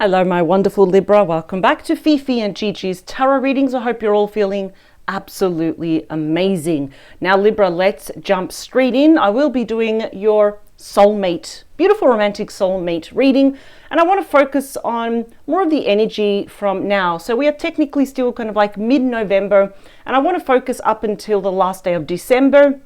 Hello, my wonderful Libra. Welcome back to Fifi and Gigi's tarot readings. I hope you're all feeling absolutely amazing. Now, Libra, let's jump straight in. I will be doing your soulmate, beautiful romantic soulmate reading, and I want to focus on more of the energy from now. So we are technically still kind of like mid-November, and I want to focus up until the last day of December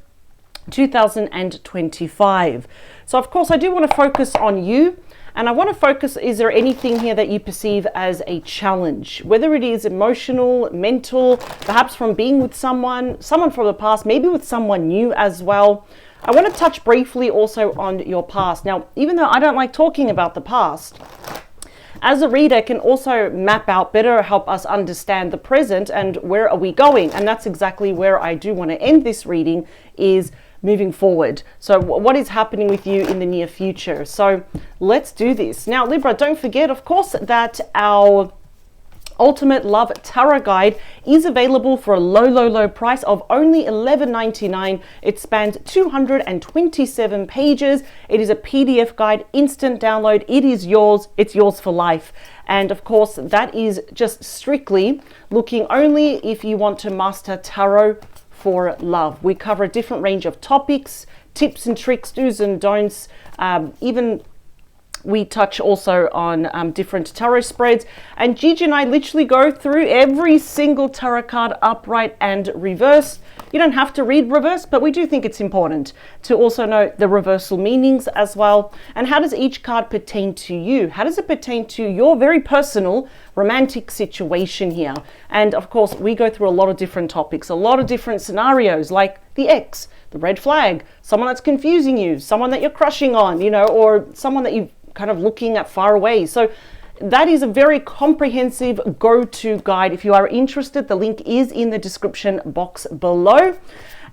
2025. So of course I do want to focus on you. And I want to focus, is there anything here that you perceive as a challenge? Whether it is emotional, mental, perhaps from being with someone from the past, maybe with someone new as well. I want to touch briefly also on your past. Now, even though I don't like talking about the past, as a reader can also map out better, help us understand the present and where are we going. And that's exactly where I do want to end this reading, is moving forward. So what is happening with you in the near future? So let's do this. Now, Libra, don't forget, of course, that our Ultimate Love Tarot Guide is available for a low price of only $11.99. It spans 227 pages. It is a PDF guide, instant download. It is yours. It's yours for life. And of course, that is just strictly looking only if you want to master tarot for love. We cover a different range of topics, tips and tricks, do's and don'ts. Even we touch also on different tarot spreads. And Gigi and I literally go through every single tarot card, upright and reverse. You don't have to read reverse, but we do think it's important to also know the reversal meanings as well. And how does each card pertain to you? How does it pertain to your very personal romantic situation here? And of course, we go through a lot of different topics, a lot of different scenarios, like the ex, the red flag, someone that's confusing you, someone that you're crushing on, you know, or someone that you've kind of looking at far away. So that is a very comprehensive go-to guide. If you are interested, the link is in the description box below.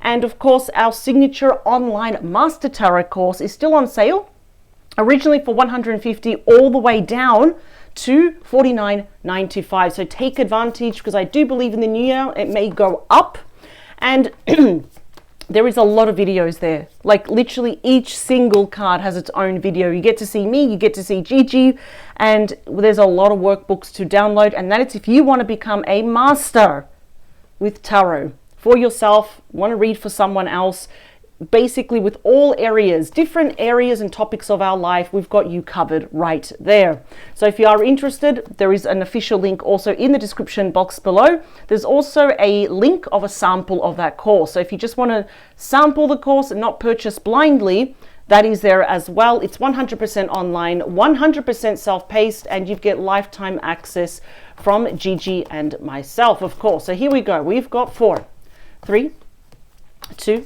And of course, our signature online master tarot course is still on sale, originally for $150 all the way down to $49.95. So take advantage, because I do believe in the new year it may go up. And there is a lot of videos there. Like literally each single card has its own video. You get to see me, you get to see Gigi, and there's a lot of workbooks to download. And that is if you want to become a master with tarot for yourself, want to read for someone else, basically with all areas, different areas and topics of our life, we've got you covered right there. So if you are interested, there is an official link also in the description box below. There's also a link of a sample of that course. So if you just want to sample the course and not purchase blindly, that is there as well. It's 100% online, 100% self-paced, and you get lifetime access from Gigi and myself, of course. So here we go. We've got 4, 3, 2,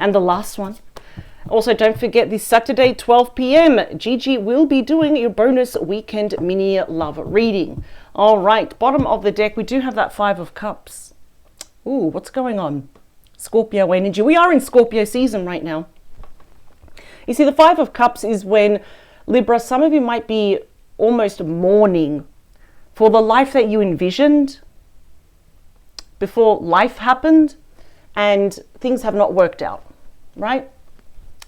and the last one. Also, don't forget this Saturday, 12 p.m., Gigi will be doing your bonus weekend mini love reading. All right, bottom of the deck, we do have that 5 of Cups. Ooh, what's going on? Scorpio energy. We are in Scorpio season right now. You see, the 5 of Cups is when, Libra, some of you might be almost mourning for the life that you envisioned before life happened and things have not worked out. Right?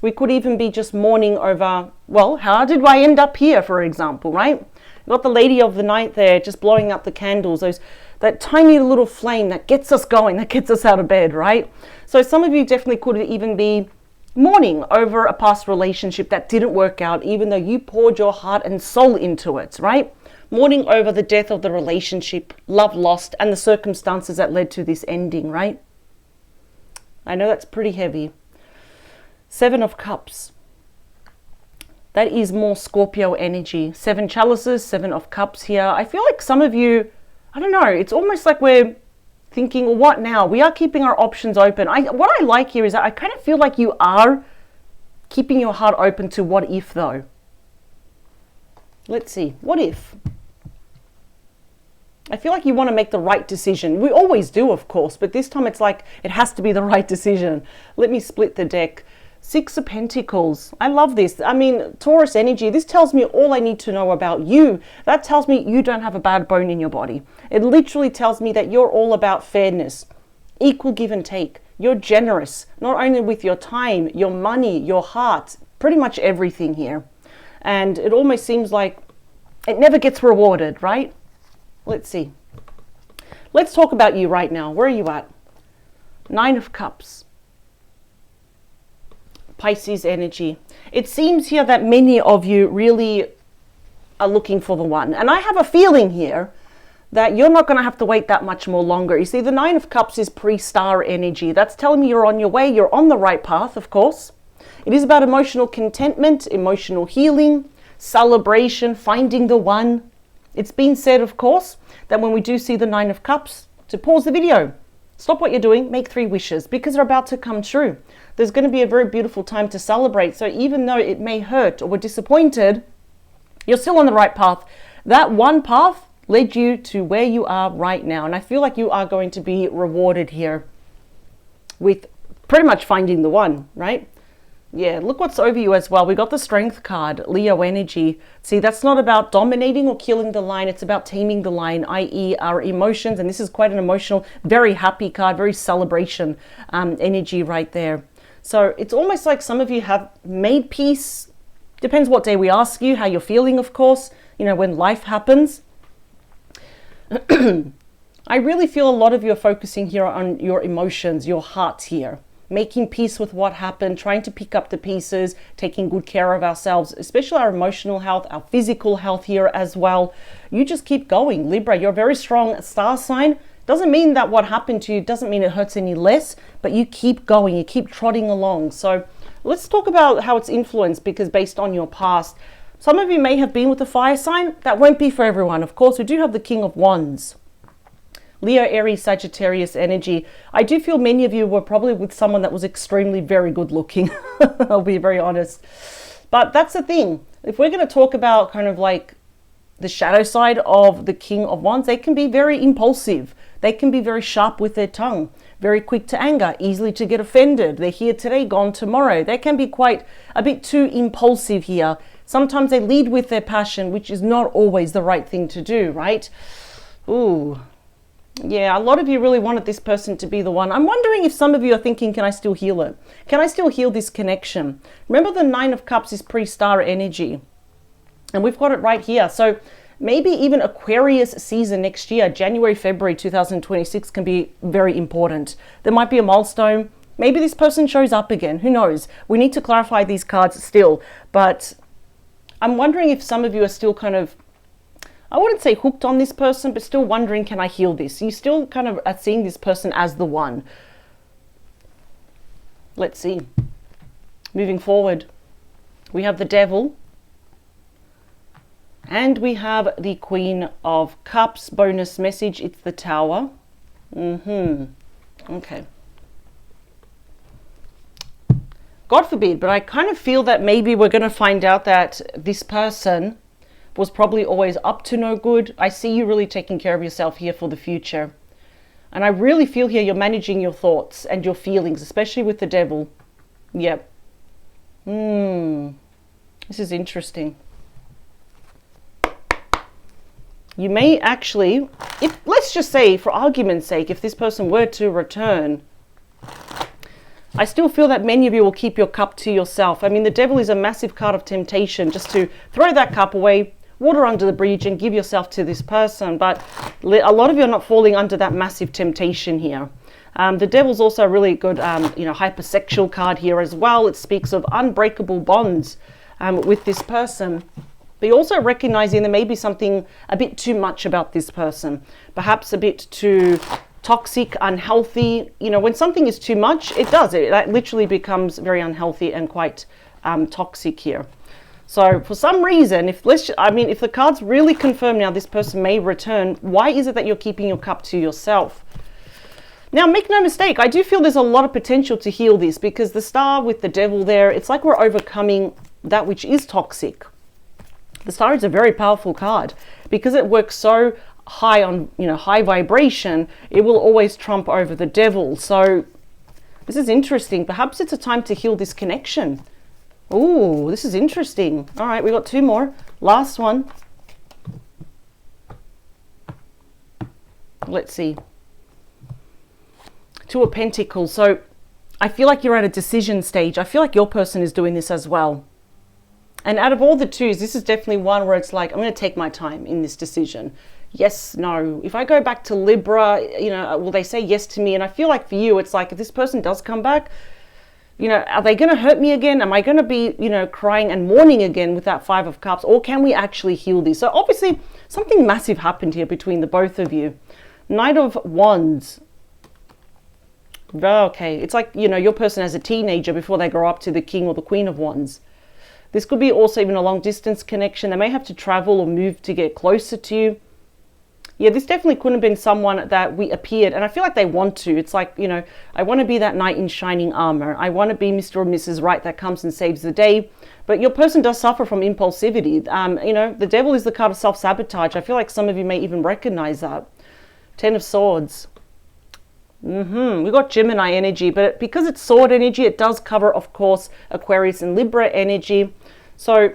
We could even be just mourning over, well, how did I end up here, for example, right? You've got the lady of the night there just blowing up the candles, that tiny little flame that gets us going, that gets us out of bed, right? So some of you definitely could even be mourning over a past relationship that didn't work out, even though you poured your heart and soul into it, right? Mourning over the death of the relationship, love lost, and the circumstances that led to this ending, right? I know that's pretty heavy. 7 of Cups. That is more Scorpio energy. 7 chalices, 7 of Cups here. I feel like some of you, I don't know, it's almost like we're thinking, well, what now? We are keeping our options open. What I like here is that I kind of feel like you are keeping your heart open to what if, though. Let's see. What if? I feel like you want to make the right decision. We always do, of course, but this time it's like it has to be the right decision. Let me split the deck. 6 of Pentacles. I love this. I mean, Taurus energy, this tells me all I need to know about you. That tells me you don't have a bad bone in your body. It literally tells me that you're all about fairness, equal give and take. You're generous, not only with your time, your money, your heart, pretty much everything here. And it almost seems like it never gets rewarded, right? Let's see. Let's talk about you right now. Where are you at? 9 of Cups. Pisces energy. It seems here that many of you really are looking for the one. And I have a feeling here that you're not going to have to wait that much more longer. You see, the 9 of Cups is pre-star energy. That's telling me you're on your way. You're on the right path, of course. It is about emotional contentment, emotional healing, celebration, finding the one. It's been said, of course, that when we do see the 9 of Cups, to pause the video, stop what you're doing, make 3 wishes, because they're about to come true. There's going to be a very beautiful time to celebrate. So even though it may hurt or we're disappointed, you're still on the right path. That one path led you to where you are right now. And I feel like you are going to be rewarded here with pretty much finding the one, right? Yeah, look what's over you as well. We got the Strength card, Leo energy. See, that's not about dominating or killing the line. It's about taming the line, i.e. our emotions. And this is quite an emotional, very happy card, very celebration energy right there. So it's almost like some of you have made peace. Depends what day we ask you, how you're feeling, of course, you know, when life happens. I really feel a lot of you are focusing here on your emotions, your heart here. Making peace with what happened, trying to pick up the pieces, taking good care of ourselves, especially our emotional health, our physical health here as well. You just keep going. Libra, you're a very strong star sign. Doesn't mean that what happened to you doesn't mean it hurts any less, but you keep going, you keep trotting along. So let's talk about how it's influenced, because based on your past, some of you may have been with a fire sign. That won't be for everyone. Of course, we do have the King of Wands. Leo, Aries, Sagittarius energy. I do feel many of you were probably with someone that was extremely very good looking. I'll be very honest. But that's the thing. If we're going to talk about kind of like the shadow side of the King of Wands, they can be very impulsive. They can be very sharp with their tongue, very quick to anger, easily to get offended. They're here today, gone tomorrow. They can be quite a bit too impulsive here. Sometimes they lead with their passion, which is not always the right thing to do, right? Ooh. Yeah, a lot of you really wanted this person to be the one. I'm wondering if some of you are thinking, can I still heal it? Can I still heal this connection? Remember, the 9 of Cups is pre-star energy. And we've got it right here. So maybe even Aquarius season next year, January, February 2026 can be very important. There might be a milestone. Maybe this person shows up again. Who knows? We need to clarify these cards still. But I'm wondering if some of you are still kind of, I wouldn't say hooked on this person, but still wondering, can I heal this? You still kind of are seeing this person as the one. Let's see. Moving forward, we have the Devil. And we have the Queen of Cups. Bonus message, it's the Tower. Okay. God forbid, but I kind of feel that maybe we're going to find out that this person was probably always up to no good. I see you really taking care of yourself here for the future. And I really feel here you're managing your thoughts and your feelings, especially with the Devil. Yep. This is interesting. You may actually, if let's just say for argument's sake, if this person were to return, I still feel that many of you will keep your cup to yourself. I mean, the Devil is a massive card of temptation, just to throw that cup away, water under the bridge, and give yourself to this person. But a lot of you are not falling under that massive temptation here. The Devil's also a really good, hypersexual card here as well. It speaks of unbreakable bonds with this person. But you're also recognizing there may be something a bit too much about this person. Perhaps a bit too toxic, unhealthy. You know, when something is too much, that literally becomes very unhealthy and quite toxic here. So for some reason, if the cards really confirm now this person may return, why is it that you're keeping your cup to yourself? Now, make no mistake, I do feel there's a lot of potential to heal this, because the Star with the Devil there, it's like we're overcoming that which is toxic. The Star is a very powerful card because it works so high on, high vibration. It will always trump over the Devil. So this is interesting. Perhaps it's a time to heal this connection. Oh, this is interesting. All right, we got 2 more. Last one. Let's see. 2 of Pentacles. So I feel like you're at a decision stage. I feel like your person is doing this as well. And out of all the twos, this is definitely one where it's like, I'm going to take my time in this decision. Yes, no. If I go back to Libra, will they say yes to me? And I feel like for you, it's like, if this person does come back, are they going to hurt me again? Am I going to be, crying and mourning again with that Five of Cups? Or can we actually heal this? So obviously, something massive happened here between the both of you. Knight of Wands. Okay, it's like, your person as a teenager before they grow up to the King or the Queen of Wands. This could be also even a long distance connection. They may have to travel or move to get closer to you. Yeah, this definitely couldn't have been someone that we appeared, and I feel like they want to. It's like, I want to be that knight in shining armor. I want to be Mr. or Mrs. Right that comes and saves the day. But your person does suffer from impulsivity. The devil is the card of self-sabotage. I feel like some of you may even recognize that. Ten of Swords. We got Gemini energy, but because it's sword energy, it does cover, of course, Aquarius and Libra energy. So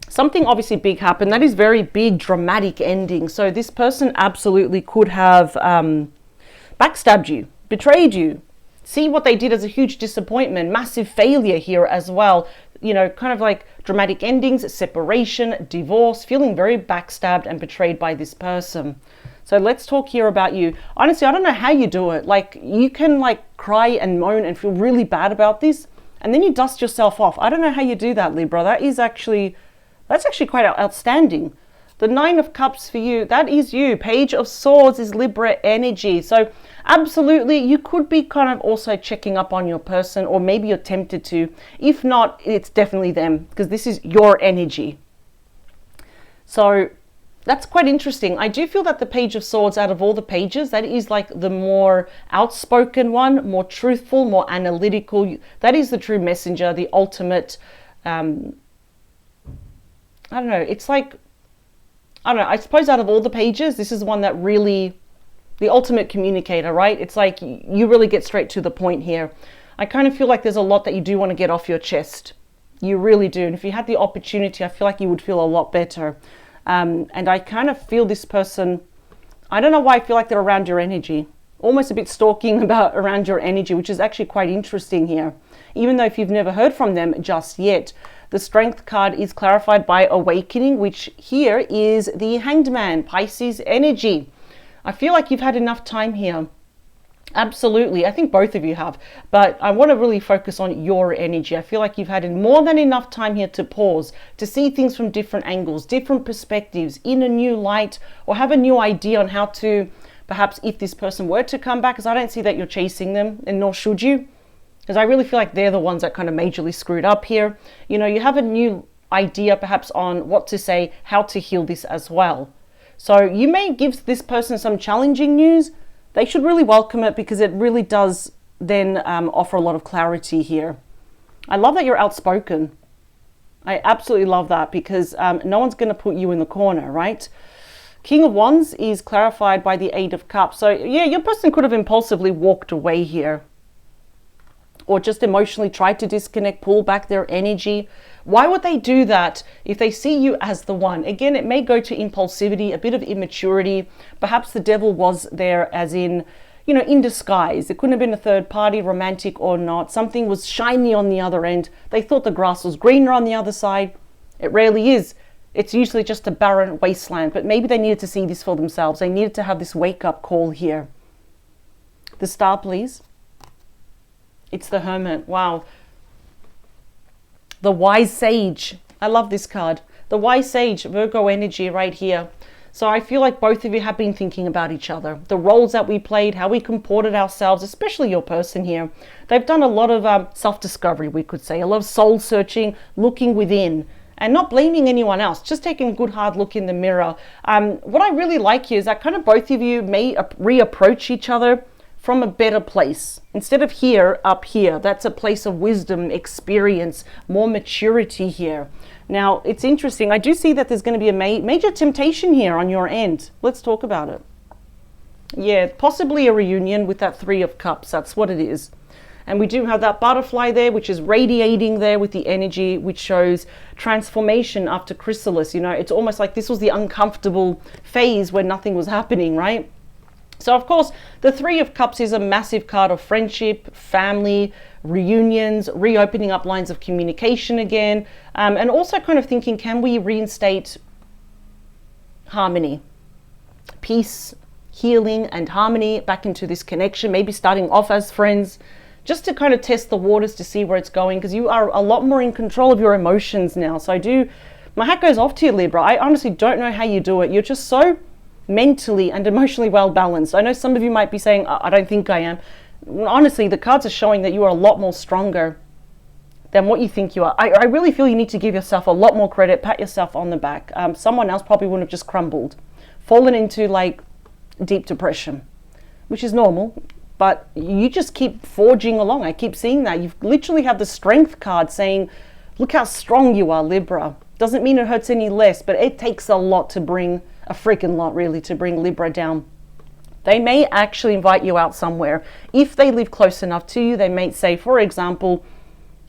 something obviously big happened. That is very big, dramatic ending. So this person absolutely could have backstabbed you, betrayed you. See what they did as a huge disappointment, massive failure here as well. Kind of like dramatic endings, separation, divorce, feeling very backstabbed and betrayed by this person. So let's talk here about you. Honestly, I don't know how you do it. Like, you can cry and moan and feel really bad about this, and then you dust yourself off. I don't know how you do that, Libra. That's actually quite outstanding. The Nine of Cups for you, that is you. Page of Swords is Libra energy. So absolutely, you could be kind of also checking up on your person, or maybe you're tempted to. If not, it's definitely them, because this is your energy. So that's quite interesting. I do feel that the Page of Swords, out of all the pages, that is like the more outspoken one, more truthful, more analytical. That is the true messenger, the ultimate, I don't know, it's like, I don't know, I suppose out of all the pages, this is the one that really, the ultimate communicator, right? It's like you really get straight to the point here. I kind of feel like there's a lot that you do want to get off your chest. You really do. And if you had the opportunity, I feel like you would feel a lot better. And I kind of feel this person, I don't know why I feel like they're around your energy. Almost a bit stalking around your energy, which is actually quite interesting here. Even though if you've never heard from them just yet, the Strength card is clarified by Awakening, which here is the Hanged Man, Pisces energy. I feel like you've had enough time here. Absolutely. I think both of you have. But I want to really focus on your energy. I feel like you've had more than enough time here to pause, to see things from different angles, different perspectives, in a new light, or have a new idea on how to, perhaps if this person were to come back, because I don't see that you're chasing them, and nor should you. Because I really feel like they're the ones that kind of majorly screwed up here. You have a new idea perhaps on what to say, how to heal this as well. So you may give this person some challenging news. They should really welcome it, because it really does then offer a lot of clarity here. I love that you're outspoken. I absolutely love that, because no one's going to put you in the corner, right? King of Wands is clarified by the Eight of Cups. So yeah, your person could have impulsively walked away here, or just emotionally tried to disconnect, pull back their energy. Why would they do that if they see you as the one? Again, it may go to impulsivity, a bit of immaturity. Perhaps the devil was there as in, in disguise. It couldn't have been a third party, romantic or not. Something was shiny on the other end. They thought the grass was greener on the other side. It rarely is. It's usually just a barren wasteland. But maybe they needed to see this for themselves. They needed to have this wake-up call here. The star, please. It's the Hermit. Wow. The Wise Sage. I love this card. The Wise Sage, Virgo energy right here. So I feel like both of you have been thinking about each other. The roles that we played, how we comported ourselves, especially your person here. They've done a lot of self-discovery, we could say. A lot of soul-searching, looking within. And not blaming anyone else. Just taking a good hard look in the mirror. What I really like here is that kind of both of you may reapproach each other from a better place. Instead of here, up here. That's a place of wisdom, experience, more maturity here. Now, it's interesting. I do see that there's going to be a major temptation here on your end. Let's talk about it. Yeah, possibly a reunion with that Three of Cups. That's what it is. And we do have that butterfly there, which is radiating there with the energy, which shows transformation after chrysalis. It's almost like this was the uncomfortable phase where nothing was happening, right? So of course, the Three of Cups is a massive card of friendship, family, reunions, reopening up lines of communication again, and also kind of thinking, can we reinstate harmony, peace, healing and harmony back into this connection, maybe starting off as friends, just to kind of test the waters to see where it's going, because you are a lot more in control of your emotions now. So my hat goes off to you, Libra. I honestly don't know how you do it. You're just so mentally and emotionally well balanced. I know some of you might be saying, I don't think I am. Honestly, the cards are showing that you are a lot more stronger than what you think you are. I really feel you need to give yourself a lot more credit, pat yourself on the back. Someone else probably wouldn't have just crumbled, fallen into like deep depression, which is normal, but you just keep forging along. I keep seeing that. You literally have the Strength card saying, look how strong you are, Libra. Doesn't mean it hurts any less, but it takes a lot to bring, a freaking lot really, to bring Libra down. They may actually invite you out somewhere. If they live close enough to you, they may say, for example,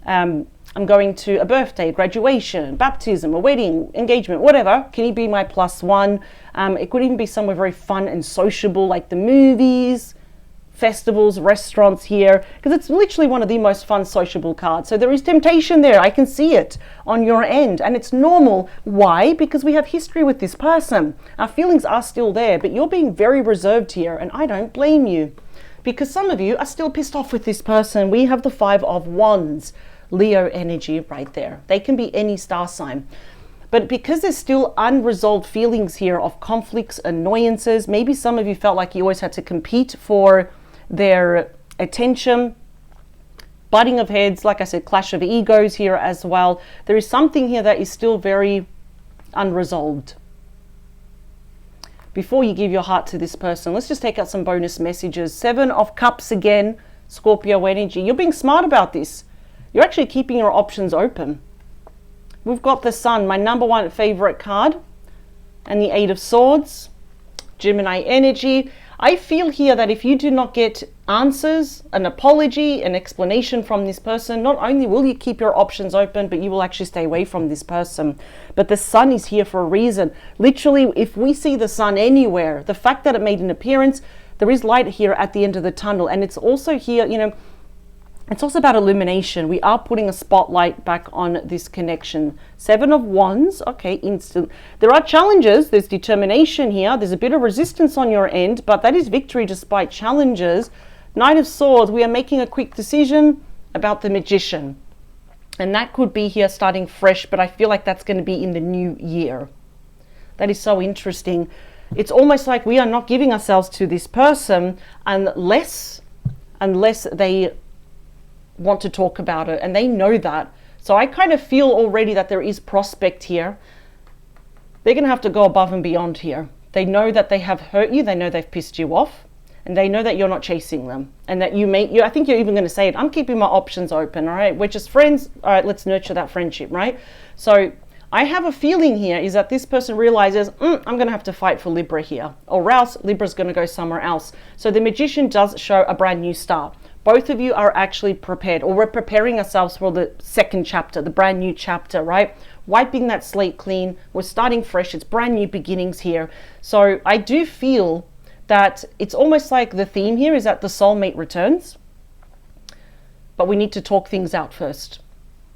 I'm going to a birthday, graduation, baptism, a wedding, engagement, whatever. Can you be my +1? It could even be somewhere very fun and sociable, like the movies, festivals, restaurants here, because it's literally one of the most fun sociable cards. So there is temptation there. I can see it on your end, and it's normal. Why? Because we have history with this person. Our feelings are still there, but you're being very reserved here, and I don't blame you, because some of you are still pissed off with this person. We have the Five of Wands, Leo energy right there. They can be any star sign. But because there's still unresolved feelings here of conflicts, annoyances, maybe some of you felt like you always had to compete for their attention, butting of heads, like I said, clash of egos here as well. There is something here that is still very unresolved. Before you give your heart to this person, let's just take out some bonus messages. Seven of Cups again, Scorpio energy. You're being smart about this. You're actually keeping your options open. We've got the Sun, my #1 favorite card, and the Eight of Swords, Gemini energy. I feel here that if you do not get answers, an apology, an explanation from this person, not only will you keep your options open, but you will actually stay away from this person. But the Sun is here for a reason. Literally, if we see the Sun anywhere, the fact that it made an appearance, there is light here at the end of the tunnel. And it's also here, you know, it's also about illumination. We are putting a spotlight back on this connection. Seven of Wands, okay, instant. There are challenges, there's determination here, there's a bit of resistance on your end, but that is victory despite challenges. Knight of Swords, we are making a quick decision about the Magician. And that could be here starting fresh, but I feel like that's going to be in the new year. That is so interesting. It's almost like we are not giving ourselves to this person unless they want to talk about it, and they know that. So I kind of feel already that there is prospect here. They're going to have to go above and beyond here. They know that they have hurt you, they know they've pissed you off, and they know that you're not chasing them, and that I think you're even going to say it, I'm keeping my options open. All right, we're just friends. All right, let's nurture that friendship, right? So I have a feeling here is that this person realizes, I'm going to have to fight for Libra here, or else Libra's going to go somewhere else. So the Magician does show a brand new start. Both of you are actually prepared, or we're preparing ourselves for the second chapter, the brand new chapter, right? Wiping that slate clean. We're starting fresh. It's brand new beginnings here. So I do feel that it's almost like the theme here is that the soulmate returns, but we need to talk things out first.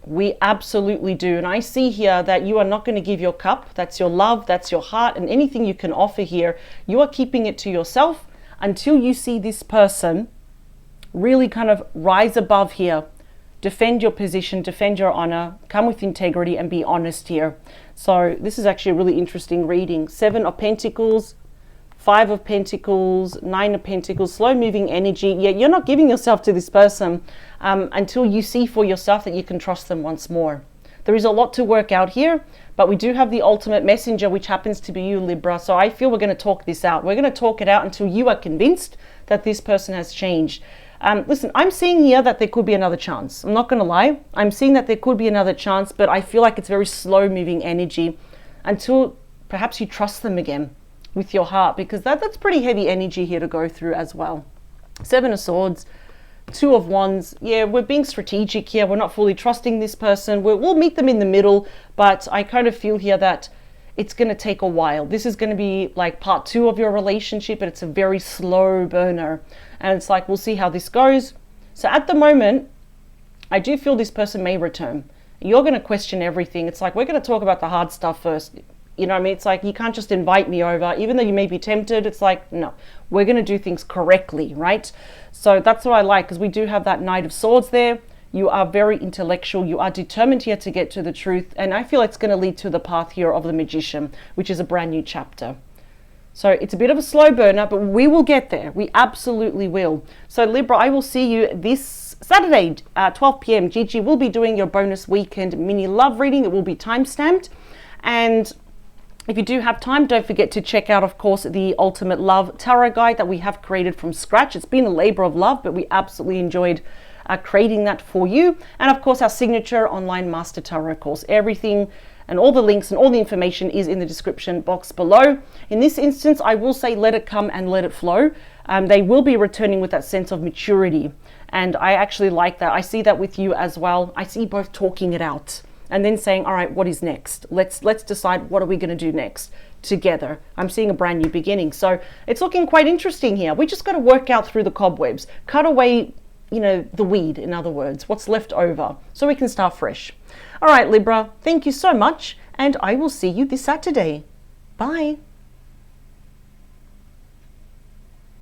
We absolutely do. And I see here that you are not going to give your cup. That's your love. That's your heart. And anything you can offer here, you are keeping it to yourself until you see this person really kind of rise above here, defend your position, defend your honor, come with integrity and be honest here. So this is actually a really interesting reading. Seven of Pentacles, Five of Pentacles, Nine of Pentacles, slow moving energy. Yet you're not giving yourself to this person until you see for yourself that you can trust them once more. There is a lot to work out here, but we do have the ultimate messenger, which happens to be you, Libra. So I feel we're going to talk this out. We're going to talk it out until you are convinced that this person has changed. Listen, I'm seeing here that there could be another chance. I'm not going to lie. I'm seeing that there could be another chance, but I feel like it's very slow moving energy until perhaps you trust them again with your heart, because that's pretty heavy energy here to go through as well. Seven of Swords, Two of Wands. Yeah, we're being strategic here. We're not fully trusting this person. We'll meet them in the middle, but I kind of feel here that it's going to take a while. This is going to be like part 2 of your relationship, but it's a very slow burner. And it's like, we'll see how this goes. So at the moment, I do feel this person may return. You're going to question everything. It's like, we're going to talk about the hard stuff first. You know what I mean? It's like, you can't just invite me over, even though you may be tempted. It's like, no, we're going to do things correctly, right? So that's what I like, because we do have that Knight of Swords there. You are very intellectual. You are determined here to get to the truth. And I feel it's going to lead to the path here of the Magician, which is a brand new chapter. So it's a bit of a slow burner, but we will get there. We absolutely will. So Libra, I will see you this Saturday at 12 p.m. Gigi will be doing your bonus weekend mini love reading. It will be time-stamped. And if you do have time, don't forget to check out, of course, the Ultimate Love Tarot Guide that we have created from scratch. It's been a labor of love, but we absolutely enjoyed creating that for you. And of course, our signature online master tarot course. Everything and all the links and all the information is in the description box below. In this instance, I will say let it come and let it flow. They will be returning with that sense of maturity. And I actually like that. I see that with you as well. I see both talking it out and then saying, all right, what is next? Let's decide, what are we going to do next together? I'm seeing a brand new beginning. So it's looking quite interesting here. We just got to work out through the cobwebs, cut away, you know, the weed, in other words, what's left over, so we can start fresh. All right, Libra, thank you so much, and I will see you this Saturday. Bye.